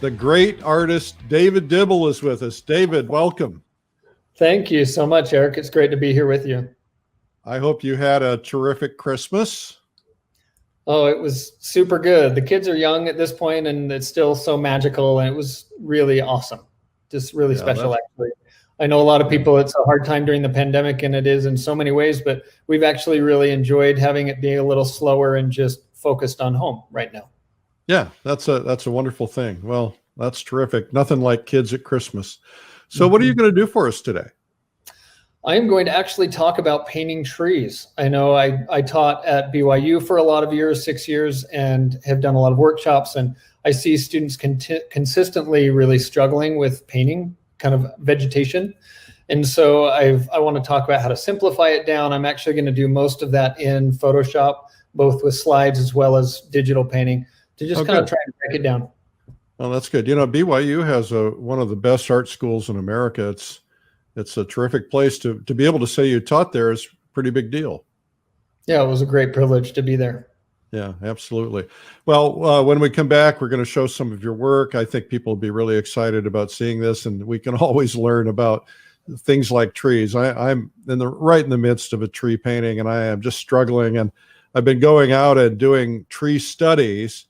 The great artist David Dibble is with us. David, welcome. Thank you so much, Eric. It's great to be here with you. I hope you had a terrific Christmas. Oh, it was super good. The kids are young at this point, and it's still so magical, and it was really awesome. Just really special, actually. I know a lot of people, it's a hard time during the pandemic, and it is in so many ways, but we've actually really enjoyed having it be a little slower and just focused on home right now. Yeah, that's a wonderful thing. Well, that's terrific. Nothing like kids at Christmas. So what are you going to do for us today? I am going to actually talk about painting trees. I know I taught at BYU for a lot of years, 6 years, and have done a lot of workshops. And I see students consistently really struggling with painting kind of vegetation. And so I want to talk about how to simplify it down. I'm actually going to do most of that in Photoshop, both with slides as well as digital painting, to just kind of try and break it down. Well, that's good. You know, BYU has one of the best art schools in America. It's a terrific place to be able to say you taught there is a pretty big deal. Yeah, it was a great privilege to be there. Yeah, absolutely. Well, when we come back, we're going to show some of your work. I think people will be really excited about seeing this, and we can always learn about things like trees. I'm right in the midst of a tree painting, and I am just struggling. And I've been going out and doing tree studies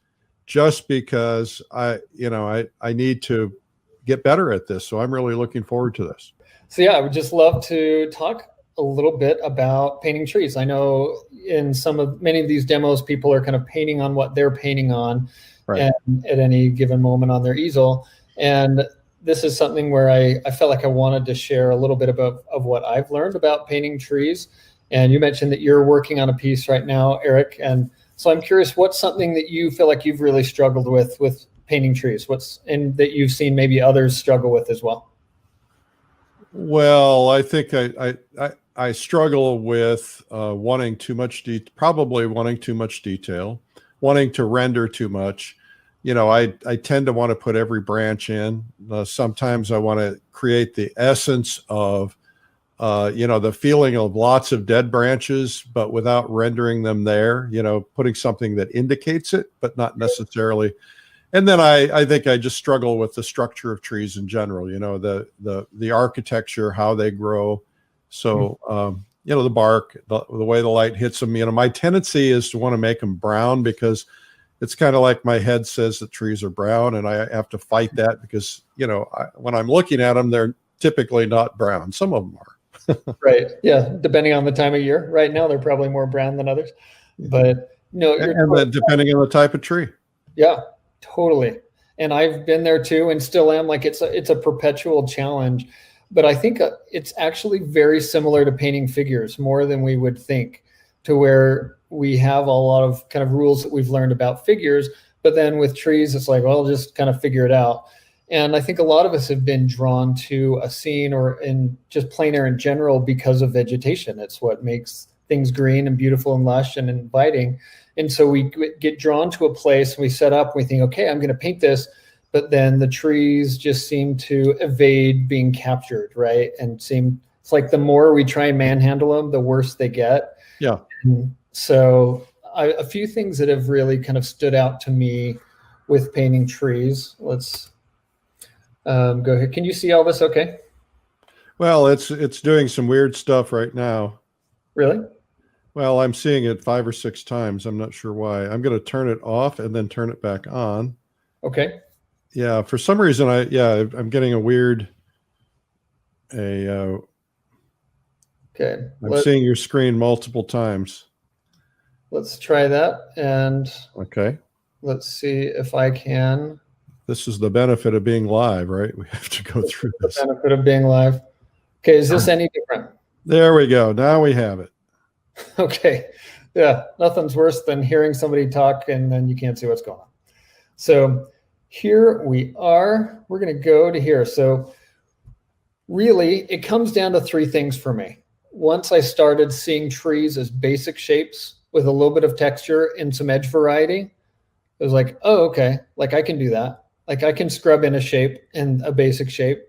just because I need to get better at this. So I'm really looking forward to this. So yeah, I would just love to talk a little bit about painting trees. I know in many of these demos, people are kind of painting on what they're painting on, right, and at any given moment on their easel. And this is something where I felt like I wanted to share a little bit of what I've learned about painting trees. And you mentioned that you're working on a piece right now, Eric. And so I'm curious, what's something that you feel like you've really struggled with painting trees? And that you've seen maybe others struggle with as well? Well, I think I struggle with wanting too much detail, wanting to render too much. You know, I tend to want to put every branch in. Sometimes I want to create the essence of, the feeling of lots of dead branches, but without rendering them there, putting something that indicates it, but not necessarily. And then I think I just struggle with the structure of trees in general, the architecture, how they grow. So, the bark, the way the light hits them, my tendency is to want to make them brown because it's kind of like my head says that trees are brown, and I have to fight that because, when I'm looking at them, they're typically not brown. Some of them are. Right. Yeah. Depending on the time of year. Right now, they're probably more brown than others. But then depending on the type of tree. Yeah. Totally. And I've been there too, and still am. Like it's a perpetual challenge, but I think it's actually very similar to painting figures more than we would think, to where we have a lot of kind of rules that we've learned about figures, but then with trees, it's like, well, just kind of figure it out. And I think a lot of us have been drawn to a scene or in just plein air in general because of vegetation. It's what makes things green and beautiful and lush and inviting. And so we get drawn to a place, and we set up, we think, okay, I'm going to paint this, but then the trees just seem to evade being captured, right? And it's like the more we try and manhandle them, the worse they get. Yeah. And so a few things that have really kind of stood out to me with painting trees. Let's go ahead. Can you see all this okay? Well, it's doing some weird stuff right now. Really? Well, I'm seeing it 5 or 6 times. I'm not sure why. I'm going to turn it off and then turn it back on. Okay. Yeah, for some reason, I'm getting a weird. Okay. I'm seeing your screen multiple times. Let's try that, and okay. Let's see if I can. This is the benefit of being live, right? We have to go through this. The benefit of being live. Okay, is this any different? There we go. Now we have it. Okay. Yeah, nothing's worse than hearing somebody talk and then you can't see what's going on. So here we are. We're going to go to here. So really, it comes down to 3 things for me. Once I started seeing trees as basic shapes with a little bit of texture and some edge variety, it was like, oh, okay, like I can do that. Like I can scrub in a shape and a basic shape,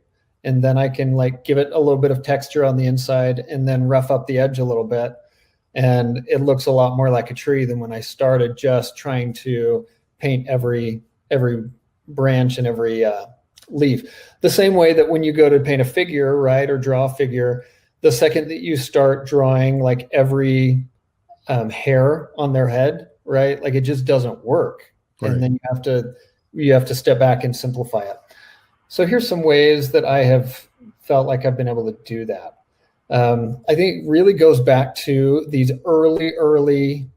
and then I can like give it a little bit of texture on the inside and then rough up the edge a little bit. And it looks a lot more like a tree than when I started just trying to paint every branch and every leaf. The same way that when you go to paint a figure, right, or draw a figure, the second that you start drawing like every hair on their head, right, like it just doesn't work. Right. And then you have to step back and simplify it. So here's some ways that I have felt like I've been able to do that. I think it really goes back to these early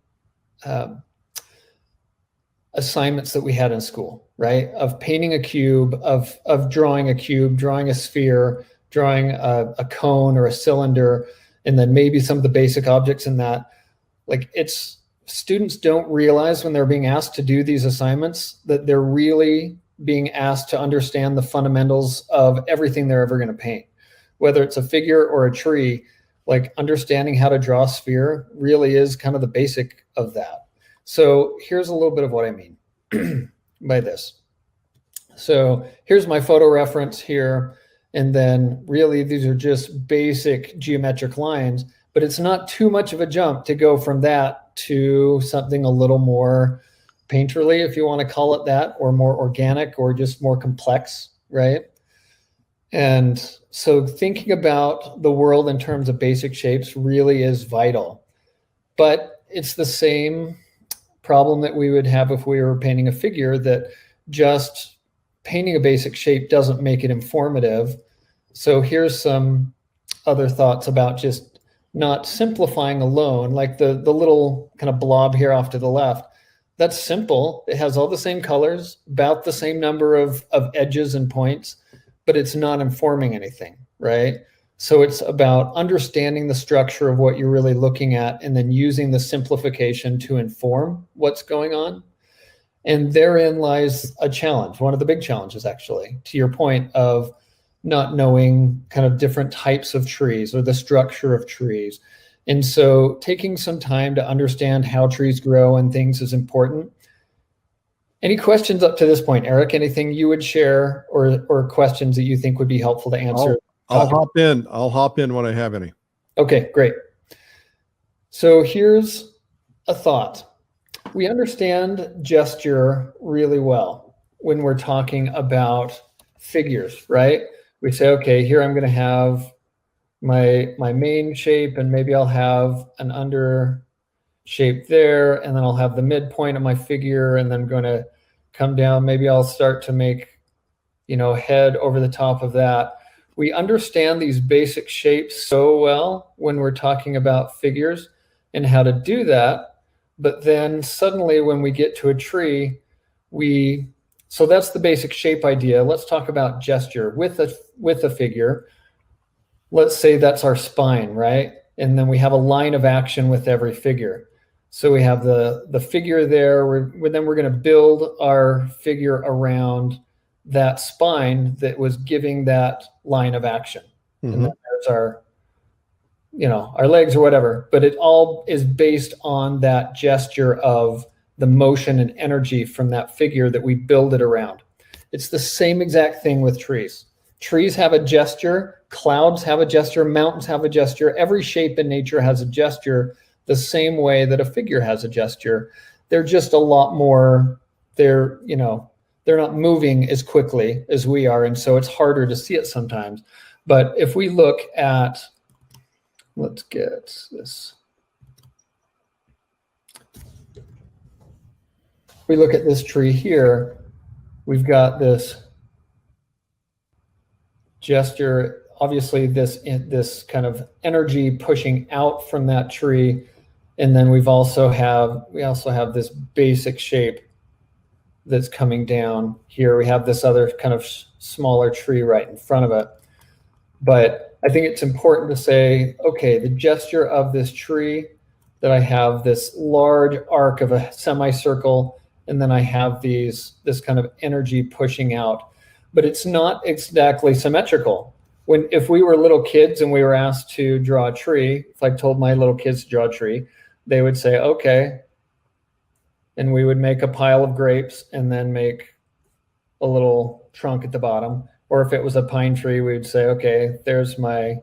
assignments that we had in school, right? Of painting a cube, of drawing a cube, drawing a sphere, drawing a cone or a cylinder, and then maybe some of the basic objects in that. Like, it's, students don't realize when they're being asked to do these assignments that they're really being asked to understand the fundamentals of everything they're ever going to paint. Whether it's a figure or a tree, like understanding how to draw a sphere really is kind of the basic of that. So here's a little bit of what I mean by this. So here's my photo reference here. And then really these are just basic geometric lines, but it's not too much of a jump to go from that to something a little more painterly, if you want to call it that, or more organic, or just more complex, right? And so thinking about the world in terms of basic shapes really is vital. But it's the same problem that we would have if we were painting a figure, that just painting a basic shape doesn't make it informative. So here's some other thoughts about just not simplifying alone, like the little kind of blob here off to the left. That's simple. It has all the same colors, about the same number of edges and points, but it's not informing anything, right? So it's about understanding the structure of what you're really looking at and then using the simplification to inform what's going on. And therein lies a challenge, one of the big challenges, actually, to your point of not knowing kind of different types of trees or the structure of trees. And so taking some time to understand how trees grow and things is important. Any questions up to this point, Eric? Anything you would share, or questions that you think would be helpful to answer? I'll hop in. I'll hop in when I have any. Okay, great. So here's a thought. We understand gesture really well when we're talking about figures, right? We say, okay, here I'm going to have my main shape, and maybe I'll have an under shape there, and then I'll have the midpoint of my figure, and then I'm going to come down. Maybe I'll start to make, head over the top of that. We understand these basic shapes so well when we're talking about figures and how to do that. But then suddenly when we get to a tree, so that's the basic shape idea. Let's talk about gesture with a figure. Let's say that's our spine, right? And then we have a line of action with every figure. So we have the figure there. Then we're going to build our figure around that spine that was giving that line of action. Mm-hmm. And then there's our legs or whatever. But it all is based on that gesture of the motion and energy from that figure that we build it around. It's the same exact thing with trees. Trees have a gesture. Clouds have a gesture. Mountains have a gesture. Every shape in nature has a gesture, the same way that a figure has a gesture. They're just a lot more, they're not moving as quickly as we are, and so it's harder to see it sometimes. But if we look at, let's get this. If we look at this tree here, we've got this gesture, obviously this kind of energy pushing out from that tree. And then we also have this basic shape that's coming down here. We have this other kind of smaller tree right in front of it. But I think it's important to say, okay, the gesture of this tree, that I have this large arc of a semicircle, and then I have this kind of energy pushing out. But it's not exactly symmetrical. If we were little kids and we were asked to draw a tree, if I told my little kids to draw a tree, they would say, okay. And we would make a pile of grapes and then make a little trunk at the bottom. Or if it was a pine tree, we would say, okay, there's my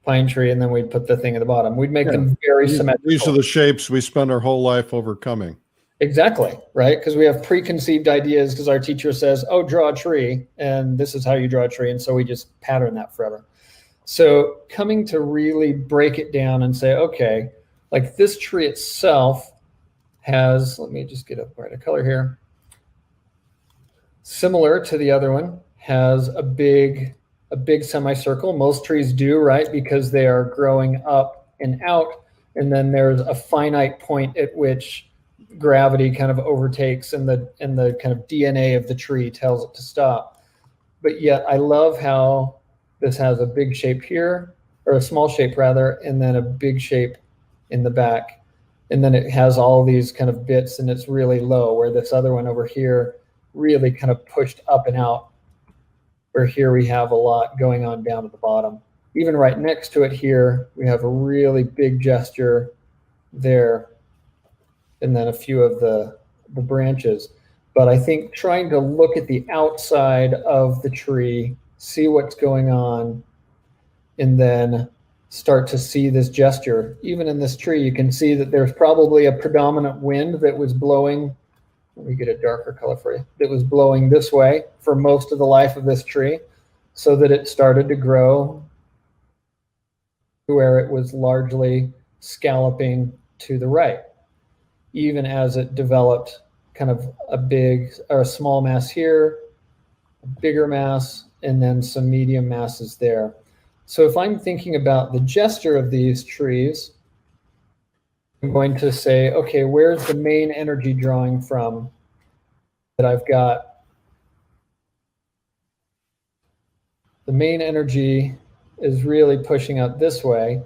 pine tree, and then we'd put the thing at the bottom. We'd make them very symmetrical. These are the shapes we spend our whole life overcoming. Exactly, right? Because we have preconceived ideas because our teacher says, oh, draw a tree, and this is how you draw a tree. And so we just pattern that forever. So coming to really break it down and say, okay, like this tree itself has, let me just get a brighter color here. Similar to the other one, has a big semicircle. Most trees do, right? Because they are growing up and out. And then there's a finite point at which gravity kind of overtakes and the kind of DNA of the tree tells it to stop. But yet I love how this has a big shape here, or a small shape rather, and then a big shape in the back. And then it has all these kind of bits and it's really low, where this other one over here really kind of pushed up and out, where here we have a lot going on down at the bottom. Even right next to it here, we have a really big gesture there, and then a few of the branches. But I think trying to look at the outside of the tree, see what's going on, and then start to see this gesture. Even in this tree, you can see that there's probably a predominant wind that was blowing. Let me get a darker color for you. That was blowing this way for most of the life of this tree, so that it started to grow to where it was largely scalloping to the right, even as it developed kind of a big or a small mass here, a bigger mass, and then some medium masses there. So if I'm thinking about the gesture of these trees, I'm going to say, okay, where's the main energy drawing from that I've got? The main energy is really pushing out this way,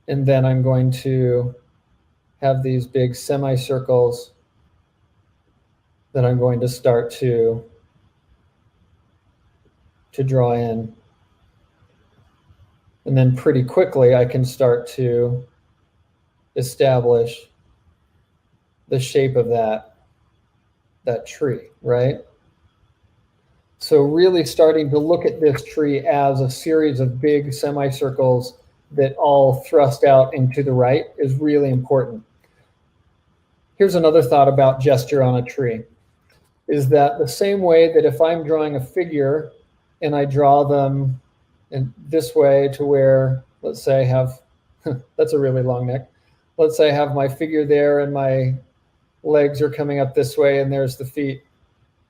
and then I'm going to have these big semicircles that I'm going to start to draw in. And then pretty quickly I can start to establish the shape of that tree, right? So really starting to look at this tree as a series of big semicircles that all thrust out into the right is really important. Here's another thought about gesture on a tree, is that the same way that if I'm drawing a figure and I draw them in this way to where, let's say I have, that's a really long neck. Let's say I have my figure there and my legs are coming up this way and there's the feet.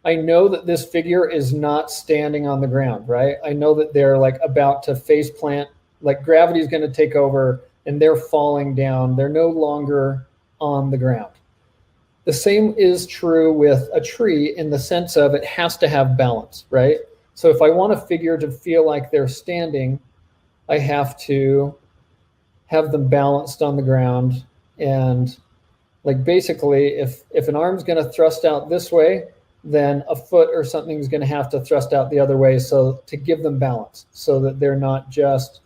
I know that this figure is not standing on the ground, right? I know that they're like about to face plant, like gravity is going to take over and they're falling down. They're no longer on the ground. The same is true with a tree in the sense of it has to have balance, right? So if I want a figure to feel like they're standing, I have to have them balanced on the ground. And like basically, if an arm's going to thrust out this way, then a foot or something is going to have to thrust out the other way, so to give them balance, so that they're not just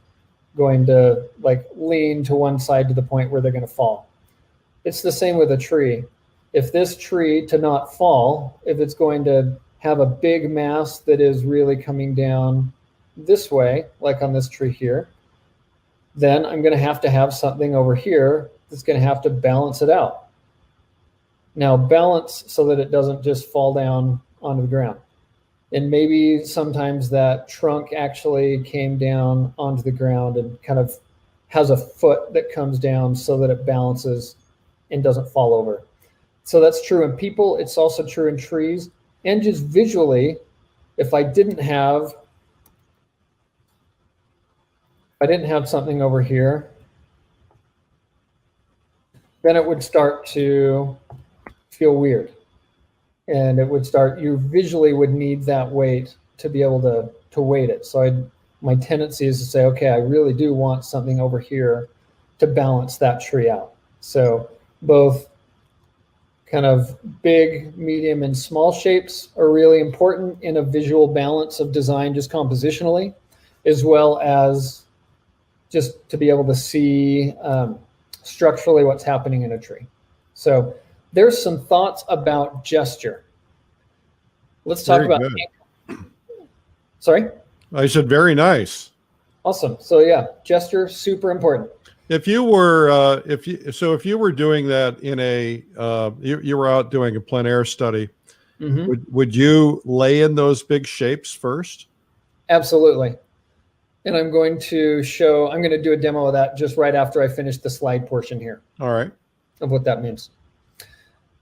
going to like lean to one side to the point where they're going to fall. It's the same with a tree. If this tree to not fall, if it's going to have a big mass that is really coming down this way, like on this tree here, then I'm going to have something over here that's going to have to balance it out. Now balance so that it doesn't just fall down onto the ground. And maybe sometimes that trunk actually came down onto the ground and kind of has a foot that comes down so that it balances and doesn't fall over. So that's true in people. It's also true in trees. And just visually, if I didn't have something over here, then it would start to feel weird. And it would start, you visually would need that weight to be able to weight it. So my tendency is to say, okay, I really do want something over here to balance that tree out. So both kind of big, medium, and small shapes are really important in a visual balance of design, just compositionally, as well as just to be able to see structurally what's happening in a tree. So there's some thoughts about gesture. Let's talk about. Sorry? I said very nice. Awesome. So yeah, gesture, super important. If you were, if you were doing that in a, you were out doing a plein air study, would you lay in those big shapes first? Absolutely. And I'm going to do a demo of that just right after I finish the slide portion here. All right. Of what that means.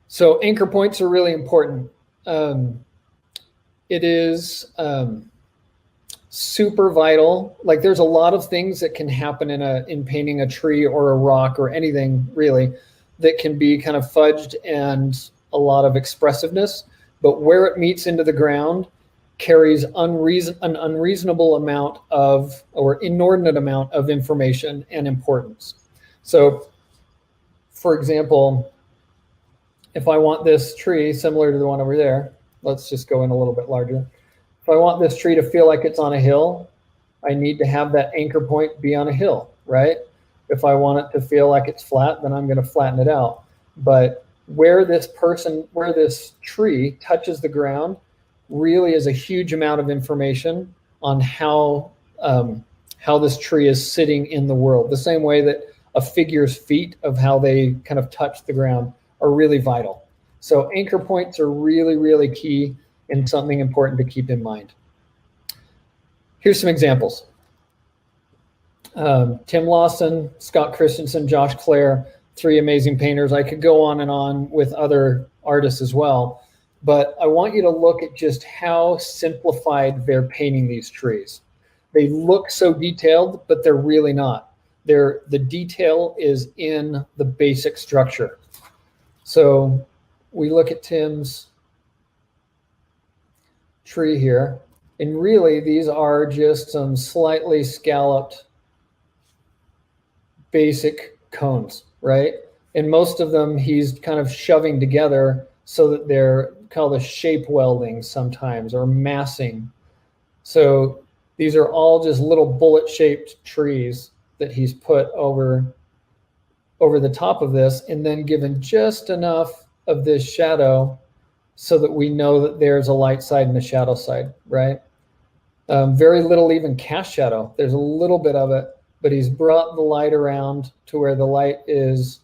So anchor points are really important. It is super vital. Like there's a lot of things that can happen in painting a tree or a rock or anything really that can be kind of fudged and a lot of expressiveness, but where it meets into the ground carries an unreasonable amount of, or inordinate amount of information and importance. So for example, if I want this tree similar to the one over there, let's just go in a little bit larger. If I want this tree to feel like it's on a hill, I need to have that anchor point be on a hill, right? If I want it to feel like it's flat, then I'm going to flatten it out. But where this tree touches the ground really is a huge amount of information on how this tree is sitting in the world. The same way that a figure's feet of how they kind of touch the ground are really vital. So anchor points are really, really key and something important to keep in mind. Here's some examples. Tim Lawson, Scott Christensen, Josh Clare, 3 amazing painters. I could go on and on with other artists as well, but I want you to look at just how simplified they're painting these trees. They look so detailed, but they're really not. The detail is in the basic structure. So we look at Tim's tree here, and really these are just some slightly scalloped basic cones, right? And most of them he's kind of shoving together so that they're called a shape welding sometimes, or massing. So these are all just little bullet shaped trees that he's put over the top of this, and then given just enough of this shadow so that we know that there's a light side and a shadow side, right? Very little even cast shadow. There's a little bit of it, but he's brought the light around to where the light is,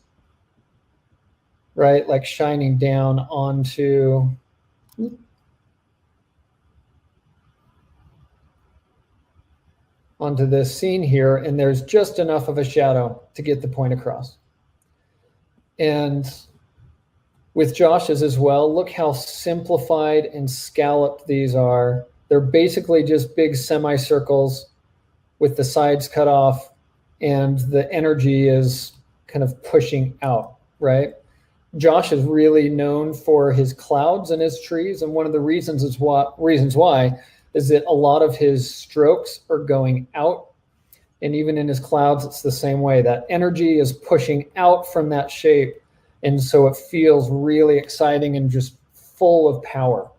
right, like shining down onto this scene here, and there's just enough of a shadow to get the point across. And with Josh's as well, look how simplified and scalloped these are. They're basically just big semicircles with the sides cut off, and the energy is kind of pushing out, right? Josh is really known for his clouds and his trees, and one of the reasons why is that a lot of his strokes are going out, and even in his clouds, it's the same way. That energy is pushing out from that shape, and so it feels really exciting and just full of power.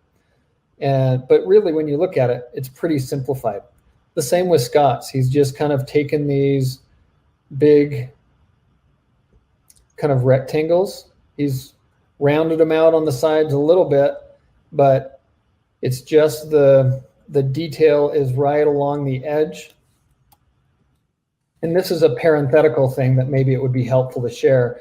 But really, when you look at it, it's pretty simplified. The same with Scott's. He's just kind of taken these big kind of rectangles. He's rounded them out on the sides a little bit, but it's just the detail is right along the edge. And this is a parenthetical thing that maybe it would be helpful to share.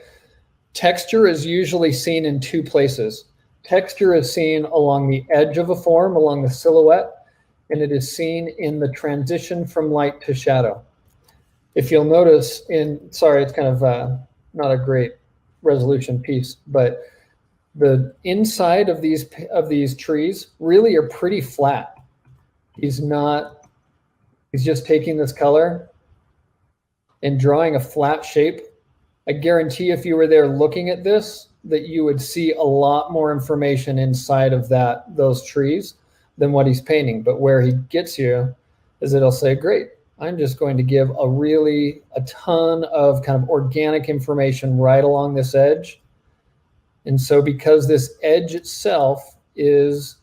Texture is usually seen in 2 places. Texture is seen along the edge of a form, along the silhouette, and it is seen in the transition from light to shadow. If you'll notice sorry, it's kind of not a great resolution piece, but the inside of these trees really are pretty flat. He's just taking this color and drawing a flat shape. I guarantee if you were there looking at this, that you would see a lot more information inside of those trees than what he's painting. But where he gets you is it'll say, great, I'm just going to give a ton of kind of organic information right along this edge. And so because this edge itself has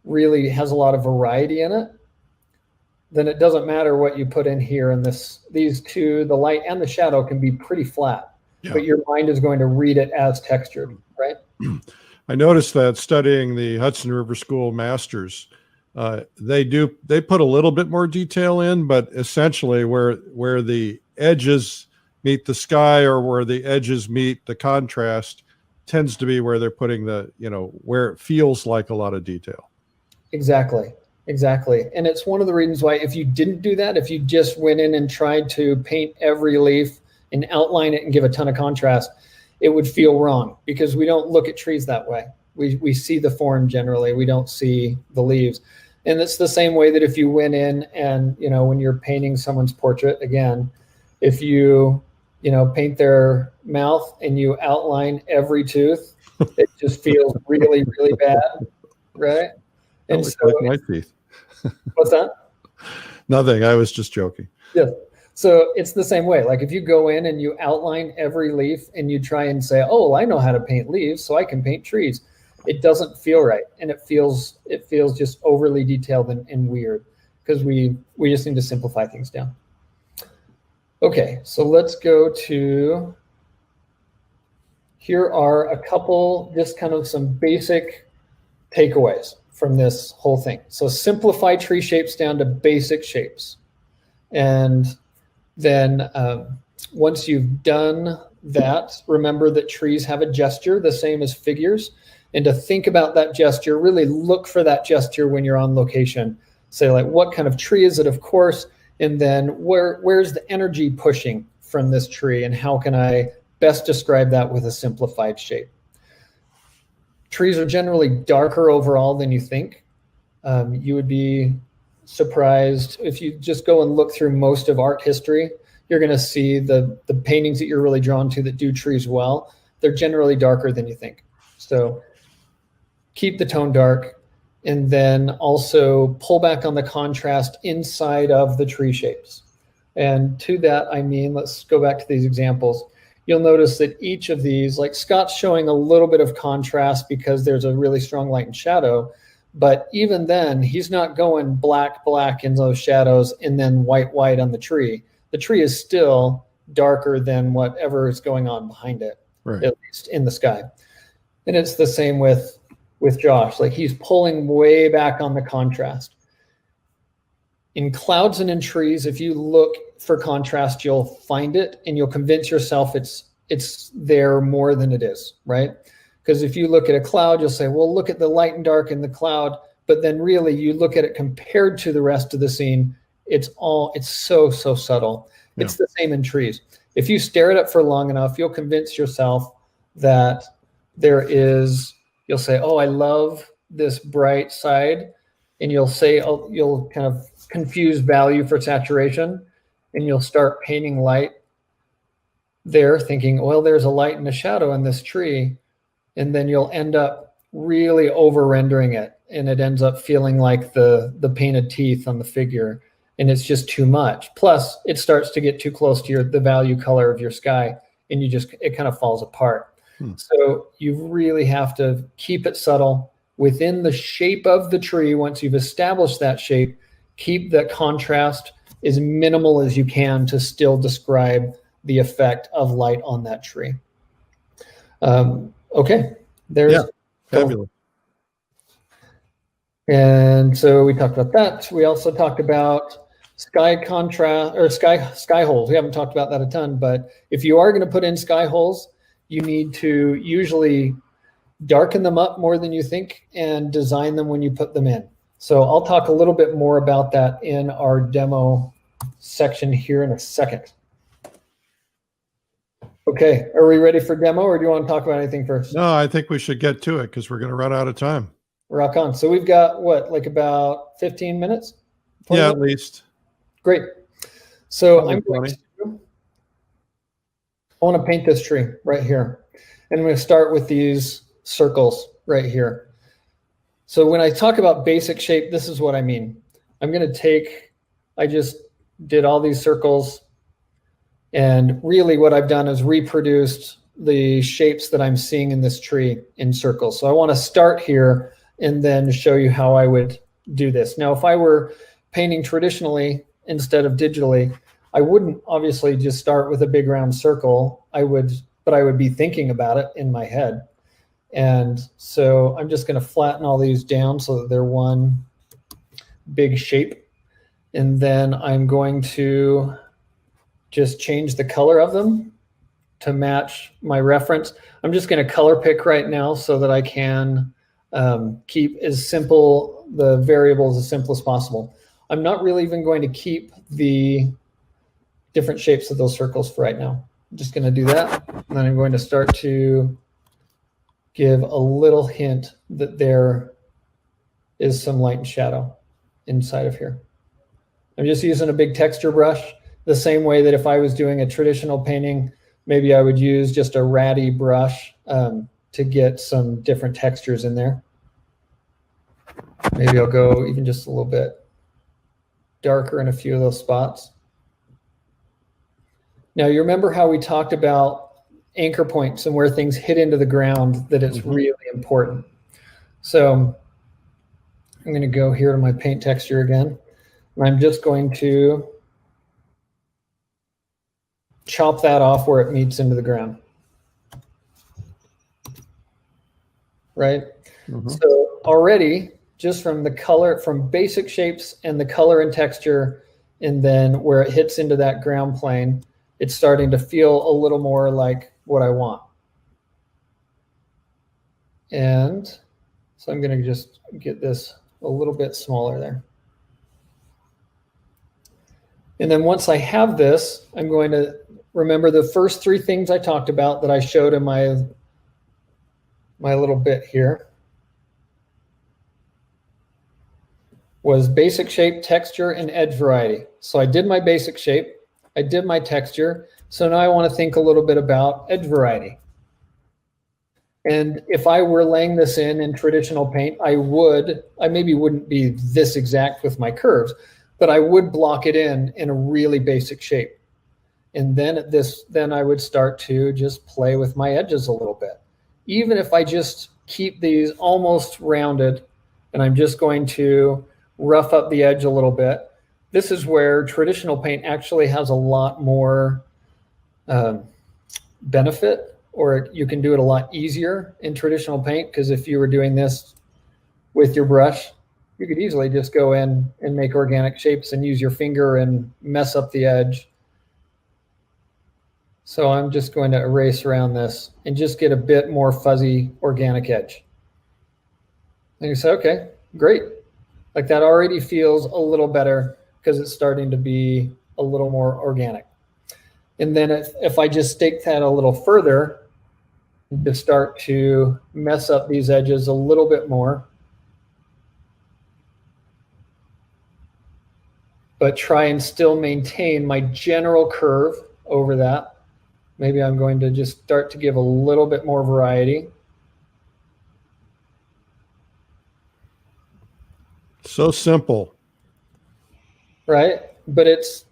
a lot of variety in it, then it doesn't matter what you put in here. And these two, the light and the shadow, can be pretty flat, but your mind is going to read it as textured, right? I noticed that studying the Hudson River School Masters, they put a little bit more detail in, but essentially where the edges meet the sky or where the edges meet the contrast tends to be where they're putting the, where it feels like a lot of detail. Exactly. And it's one of the reasons why if you didn't do that, if you just went in and tried to paint every leaf and outline it and give a ton of contrast, it would feel wrong, because we don't look at trees that way. We see the form generally. We don't see the leaves. And it's the same way that if you went in and, when you're painting someone's portrait, again, if you, paint their mouth and you outline every tooth, it just feels really, really bad, right? And so, like my teeth. What's that? Nothing. I was just joking. Yeah. So it's the same way. Like if you go in and you outline every leaf and you try and say, oh, well, I know how to paint leaves, so I can paint trees. It doesn't feel right. And it feels just overly detailed and weird, because we just need to simplify things down. Okay, so let's go to, here are a couple, just kind of some basic takeaways from this whole thing. So simplify tree shapes down to basic shapes. And then once you've done that, remember that trees have a gesture, the same as figures. And to think about that gesture, really look for that gesture when you're on location. Say, like, what kind of tree is it, of course, and then where's the energy pushing from this tree, and how can I best describe that with a simplified shape? Trees are generally darker overall than you think. You would be surprised if you just go and look through most of art history. You're going to see the paintings that you're really drawn to that do trees well. They're generally darker than you think. So keep the tone dark, and then also pull back on the contrast inside of the tree shapes. And to that, I mean, let's go back to these examples. You'll notice that each of these, like Scott's showing a little bit of contrast because there's a really strong light and shadow, but even then, he's not going black in those shadows and then white on the tree. The tree is still darker than whatever is going on behind it, right, at least in the sky. And it's the same with Josh. Like, he's pulling way back on the contrast. In clouds and in trees, if you look for contrast, you'll find it, and you'll convince yourself it's there more than it is, right? Because if you look at a cloud, you'll say, well, look at the light and dark in the cloud. But then really you look at it compared to the rest of the scene, it's so subtle. Yeah. It's the same in trees. If you stare at it for long enough, you'll convince yourself that you'll say, oh, I love this bright side. And you'll say, oh, you'll kind of confuse value for saturation, and you'll start painting light there, thinking, well, there's a light and a shadow in this tree. And then you'll end up really over rendering it, and it ends up feeling like the painted teeth on the figure, and it's just too much. Plus, it starts to get too close to the value color of your sky, and it kind of falls apart. So you really have to keep it subtle within the shape of the tree. Once you've established that shape, keep the contrast as minimal as you can to still describe the effect of light on that tree. Okay, there's fabulous. And so we talked about that. We also talked about sky contrast, or sky holes. We haven't talked about that a ton, but if you are going to put in sky holes, you need to usually darken them up more than you think and design them when you put them in. So I'll talk a little bit more about that in our demo section here in a second. Okay, are we ready for demo, or do you want to talk about anything first? No, I think we should get to it because we're going to run out of time. Rock on. So we've got like about 15 minutes? Yeah, at least. Great. So I want to paint this tree right here. And I'm going to start with these circles right here. So when I talk about basic shape, this is what I mean. I just did all these circles, and really what I've done is reproduced the shapes that I'm seeing in this tree in circles. So I want to start here and then show you how I would do this. Now, if I were painting traditionally instead of digitally, I wouldn't obviously just start with a big round circle. But I would be thinking about it in my head. And so I'm just going to flatten all these down so that they're one big shape. And then I'm going to just change the color of them to match my reference. I'm just going to color pick right now so that I can keep as simple the variables as simple as possible. I'm not really even going to keep the different shapes of those circles for right now. I'm just going to do that. And then I'm going to start to give a little hint that there is some light and shadow inside of here. I'm just using a big texture brush, the same way that if I was doing a traditional painting, maybe I would use just a ratty brush to get some different textures in there. Maybe I'll go even just a little bit darker in a few of those spots. Now, you remember how we talked about anchor points and where things hit into the ground, that it's really important. So I'm going to go here to my paint texture again, and I'm just going to chop that off where it meets into the ground. Right? So already, just from the color, from basic shapes and the color and texture, and then where it hits into that ground plane, it's starting to feel a little more like what I want. And so I'm going to just get this a little bit smaller there. And then once I have this, I'm going to remember the first three things I talked about that I showed in my little bit here. Was basic shape, texture, and edge variety. So I did my basic shape, I did my texture, so now I want to think a little bit about edge variety. And if I were laying this in traditional paint, I maybe wouldn't be this exact with my curves, but I would block it in a really basic shape. And then I would start to just play with my edges a little bit. Even if I just keep these almost rounded, and I'm just going to rough up the edge a little bit. This is where traditional paint actually has a lot more benefit, or you can do it a lot easier in traditional paint, because if you were doing this with your brush, you could easily just go in and make organic shapes and use your finger and mess up the edge. So I'm just going to erase around this and just get a bit more fuzzy organic edge. And you say, okay, great. Like that already feels a little better because it's starting to be a little more organic. And then if I just take that a little further, just start to mess up these edges a little bit more, but try and still maintain my general curve over that. Maybe I'm going to just start to give a little bit more variety. So simple. Right? But it's,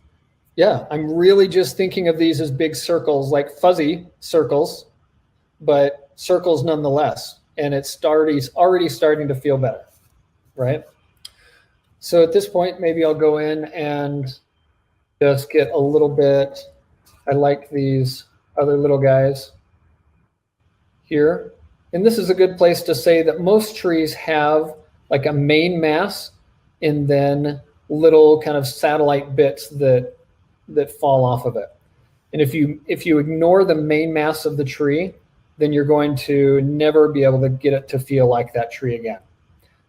yeah, I'm really just thinking of these as big circles, like fuzzy circles, but circles nonetheless. And it's already starting to feel better, right? So at this point, maybe I'll go in and just get a little bit, I like these other little guys here. And this is a good place to say that most trees have like a main mass and then little kind of satellite bits that fall off of it. And if you ignore the main mass of the tree, then you're going to never be able to get it to feel like that tree again.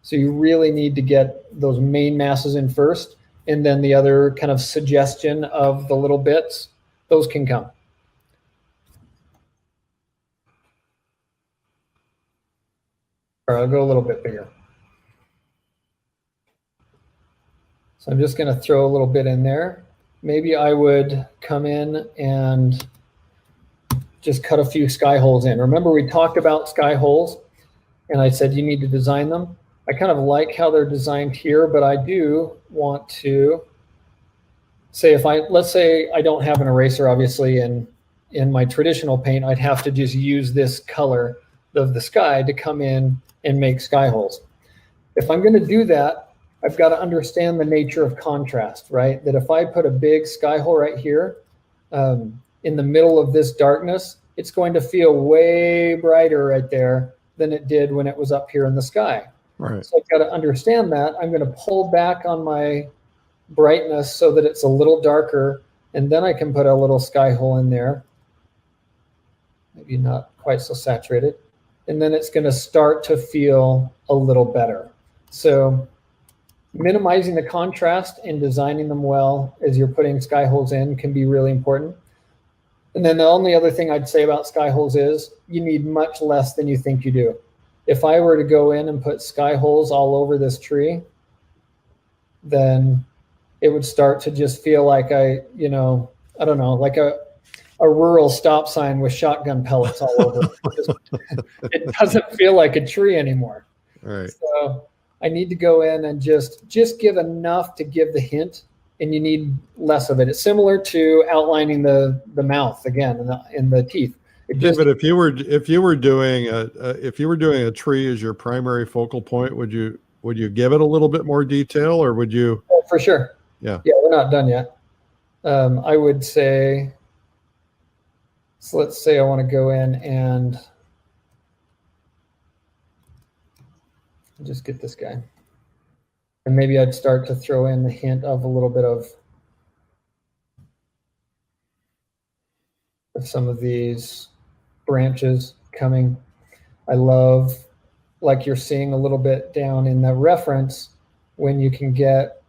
So you really need to get those main masses in first, and then the other kind of suggestion of the little bits, those can come. All right, I'll go a little bit bigger. So I'm just going to throw a little bit in there. Maybe I would come in and just cut a few sky holes in. Remember we talked about sky holes, and I said you need to design them. I kind of like how they're designed here, but I do want to say let's say I don't have an eraser, obviously, in my traditional paint, I'd have to just use this color of the sky to come in and make sky holes. If I'm going to do that, I've got to understand the nature of contrast, right? That if I put a big sky hole right here in the middle of this darkness, it's going to feel way brighter right there than it did when it was up here in the sky. Right. So I've got to understand that. I'm going to pull back on my brightness so that it's a little darker And then I can put a little sky hole in there, maybe not quite so saturated. And then it's going to start to feel a little better. So minimizing the contrast and designing them well as you're putting sky holes in can be really important. And then the only other thing I'd say about sky holes is you need much less than you think you do. If I were to go in and put sky holes all over this tree, then it would start to just feel like I don't know, like a rural stop sign with shotgun pellets all over. It doesn't feel like a tree anymore. Right. So I need to go in and just give enough to give the hint, and you need less of it. It's similar to outlining the mouth again in the teeth. David, if you were doing a tree as your primary focal point, would you give it a little bit more detail, or would you? Oh, for sure. Yeah. Yeah, we're not done yet. I would say. So let's say I want to go in and just get this guy. And maybe I'd start to throw in the hint of a little bit of some of these branches coming. I love, like you're seeing a little bit down in the reference, when you can get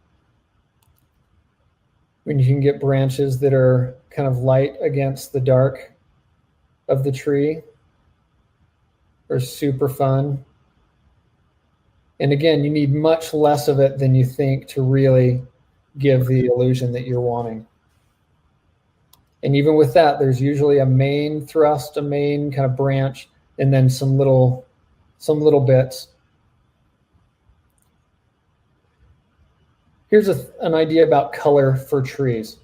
branches that are kind of light against the dark of the tree are super fun. And again, you need much less of it than you think to really give the illusion that you're wanting. And even with that, there's usually a main thrust, a main kind of branch, and then some little bits. Here's an idea about color for trees.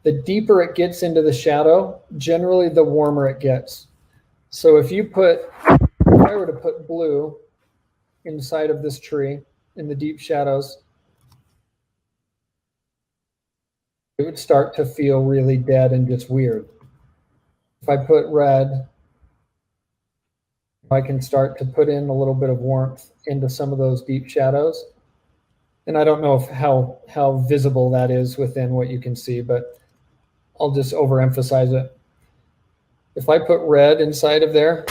The deeper it gets into the shadow, generally the warmer it gets. So if I were to put blue inside of this tree in the deep shadows, it would start to feel really dead and just weird. If I put red, I can start to put in a little bit of warmth into some of those deep shadows. And I don't know how visible that is within what you can see, but I'll just overemphasize it. If I put red inside of there,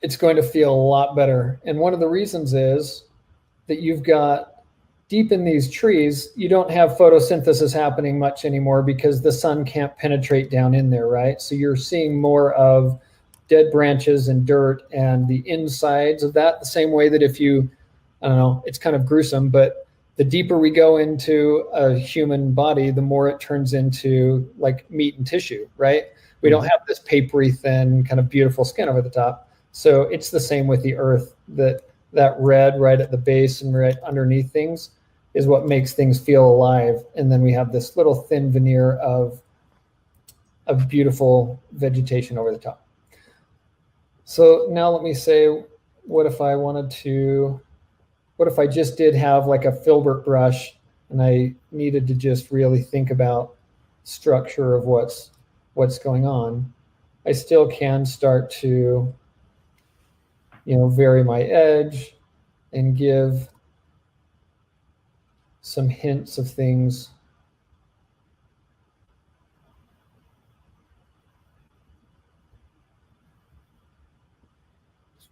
it's going to feel a lot better. And one of the reasons is that you've got deep in these trees, you don't have photosynthesis happening much anymore because the sun can't penetrate down in there, right? So you're seeing more of dead branches and dirt and the insides of that, the same way that if you, I don't know, it's kind of gruesome, but the deeper we go into a human body, the more it turns into like meat and tissue, right? We don't have this papery thin kind of beautiful skin over the top. So it's the same with the earth, that red right at the base and right underneath things is what makes things feel alive. And then we have this little thin veneer of beautiful vegetation over the top. So now let me say, what if I just did have like a filbert brush and I needed to just really think about structure of what's going on? I still can start to, vary my edge and give some hints of things.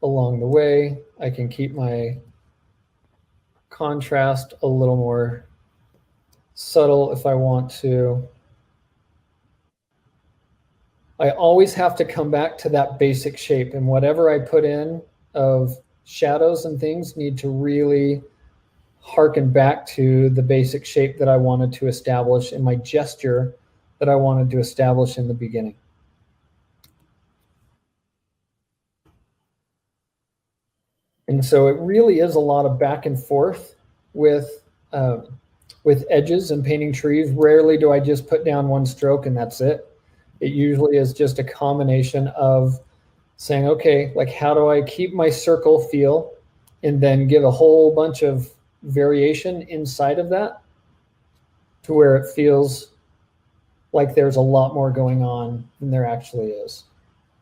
Along the way, I can keep my contrast a little more subtle if I want to. I always have to come back to that basic shape, and whatever I put in of shadows and things need to really harken back to the basic shape that I wanted to establish in my gesture that I wanted to establish in the beginning. And so it really is a lot of back and forth with edges and painting trees. Rarely do I just put down one stroke and that's it. It usually is just a combination of saying, okay, like how do I keep my circle feel and then give a whole bunch of variation inside of that to where it feels like there's a lot more going on than there actually is.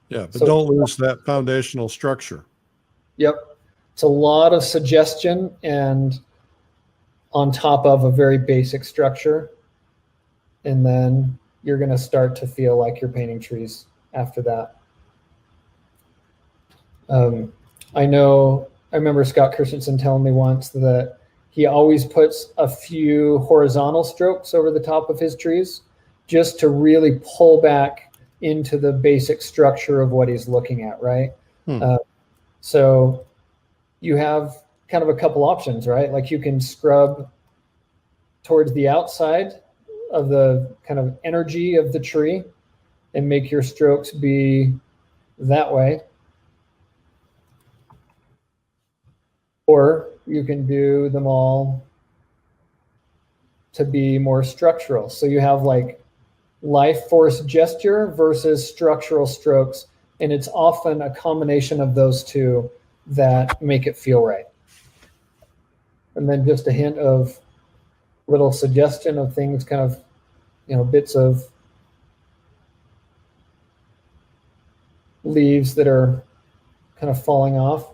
Yeah, but so, don't lose that foundational structure. Yep. It's a lot of suggestion and on top of a very basic structure. And then you're going to start to feel like you're painting trees after that. I remember Scott Christensen telling me once that he always puts a few horizontal strokes over the top of his trees just to really pull back into the basic structure of what he's looking at, right? So you have kind of a couple options, right? Like you can scrub towards the outside of the kind of energy of the tree and make your strokes be that way. Or you can do them all to be more structural. So you have like life force gesture versus structural strokes. And it's often a combination of those two that make it feel right. And then just a hint of little suggestion of things, kind of, you know, bits of leaves that are kind of falling off,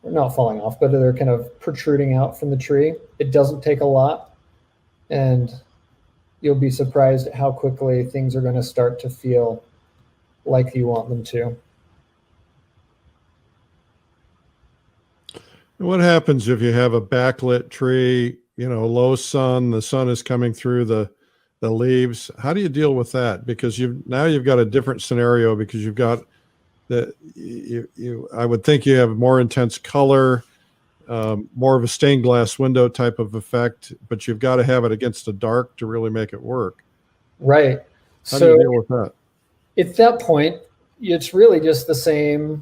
or not falling off, but they're kind of protruding out from the tree. It doesn't take a lot, and you'll be surprised at how quickly things are going to start to feel like you want them to. What happens if you have a backlit tree, you know, low sun, the sun is coming through the leaves? How do you deal with that? Because now you've got a different scenario, because you've got I would think you have more intense color, more of a stained glass window type of effect, but you've got to have it against the dark to really make it work. Right. How do you deal with that? At that point, it's really just the same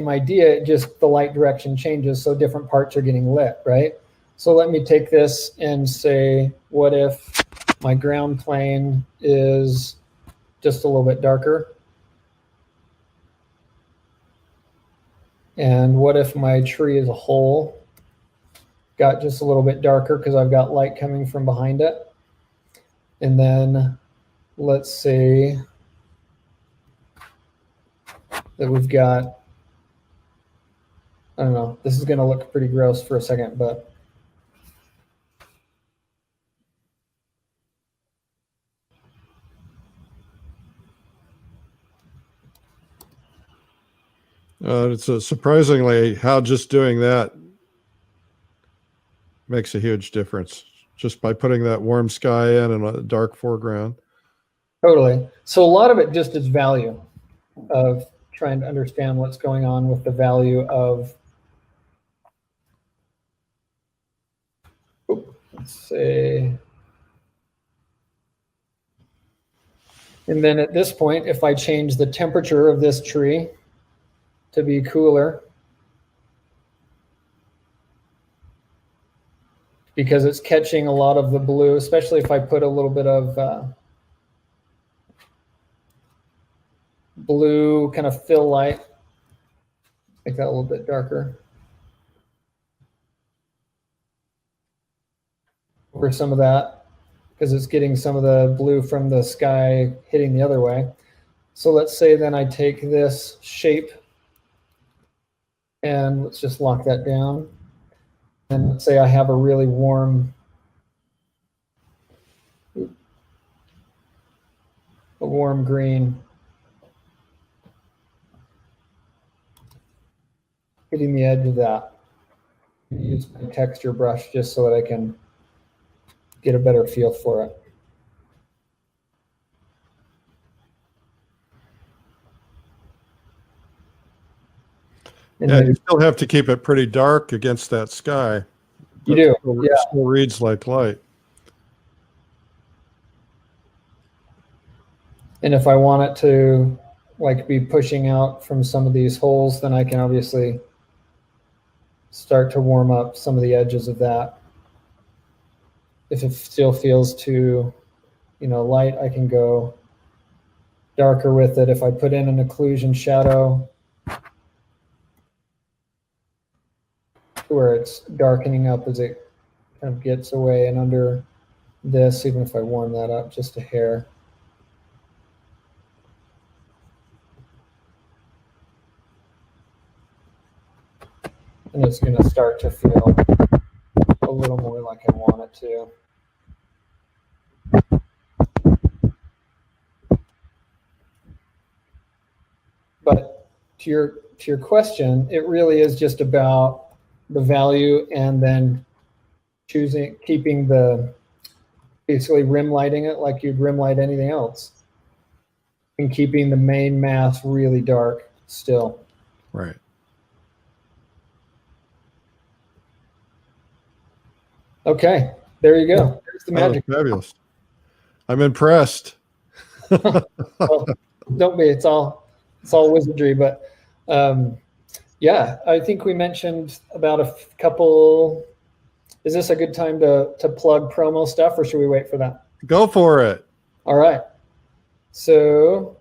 idea, just the light direction changes, so different parts are getting lit, right? So let me take this and say, what if my ground plane is just a little bit darker? And what if my tree as a whole got just a little bit darker because I've got light coming from behind it? And then let's say that we've got, I don't know, this is going to look pretty gross for a second, but it's surprisingly how just doing that makes a huge difference, just by putting that warm sky in and a dark foreground. Totally. So a lot of it just is value, of trying to understand what's going on with the value of, let's say, and then at this point, if I change the temperature of this tree to be cooler, because it's catching a lot of the blue, especially if I put a little bit of blue kind of fill light, make that a little bit darker over some of that, because it's getting some of the blue from the sky hitting the other way. So let's say then I take this shape and let's just lock that down. And let's say I have a really warm, green hitting the edge of that. Use my texture brush just so that I can get a better feel for it. And yeah, you still have to keep it pretty dark against that sky. You do, yeah. It still reads like light. And if I want it to like be pushing out from some of these holes, then I can obviously start to warm up some of the edges of that. If it still feels too, you know, light, I can go darker with it. If I put in an occlusion shadow where it's darkening up as it kind of gets away and under this, even if I warm that up just a hair. And it's going to start to feel a little more like I want it to. your question, it really is just about the value and then keeping basically rim lighting it like you'd rim light anything else, and keeping the main mass really dark still. Right. Okay, there you go. There's the magic. Fabulous. I'm impressed. Well, don't be. It's all wizardry. But yeah, I think we mentioned about a couple. Is this a good time to plug promo stuff, or should we wait for that? Go for it. All right. So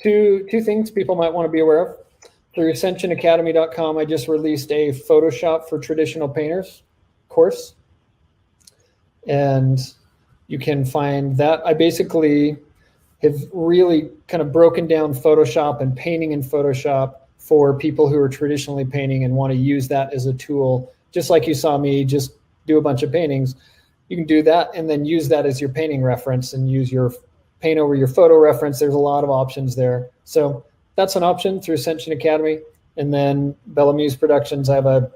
two things people might want to be aware of. Through ascensionacademy.com, I just released a Photoshop for traditional painters course. And you can find that. I basically have really kind of broken down Photoshop and painting in Photoshop for people who are traditionally painting and want to use that as a tool. Just like you saw me just do a bunch of paintings, you can do that and then use that as your painting reference and use your paint over your photo reference. There's a lot of options there. So that's an option through Ascension Academy. And then Bellamuse Productions, I have a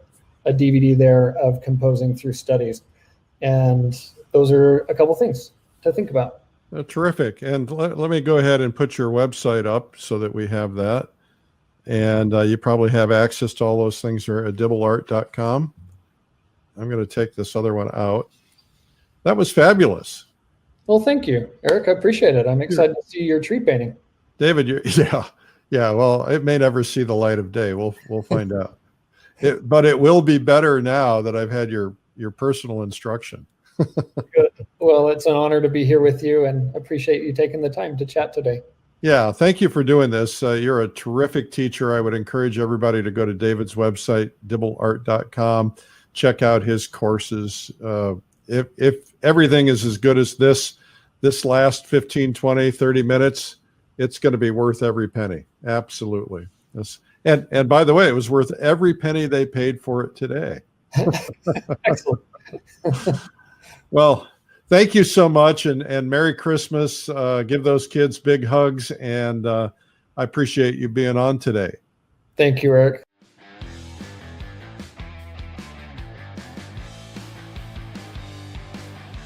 DVD there of composing through studies. And those are a couple things to think about. Terrific. And let me go ahead and put your website up so that we have that. And you probably have access to all those things here at dibbleart.com. I'm going to take this other one out. That was fabulous. Well, thank you, Eric. I appreciate it. I'm excited to see your tree painting. David, yeah. Well, it may never see the light of day. We'll find out. But it will be better now that I've had your personal instruction. Good. Well, it's an honor to be here with you, and appreciate you taking the time to chat today. Yeah, thank you for doing this. You're a terrific teacher. I would encourage everybody to go to David's website, dibbleart.com, check out his courses. If everything is as good as this last 15, 20, 30 minutes, it's going to be worth every penny. Absolutely. And by the way, it was worth every penny they paid for it today. Excellent. Well, thank you so much, and Merry Christmas. Give those kids big hugs, and I appreciate you being on today. Thank you, Eric.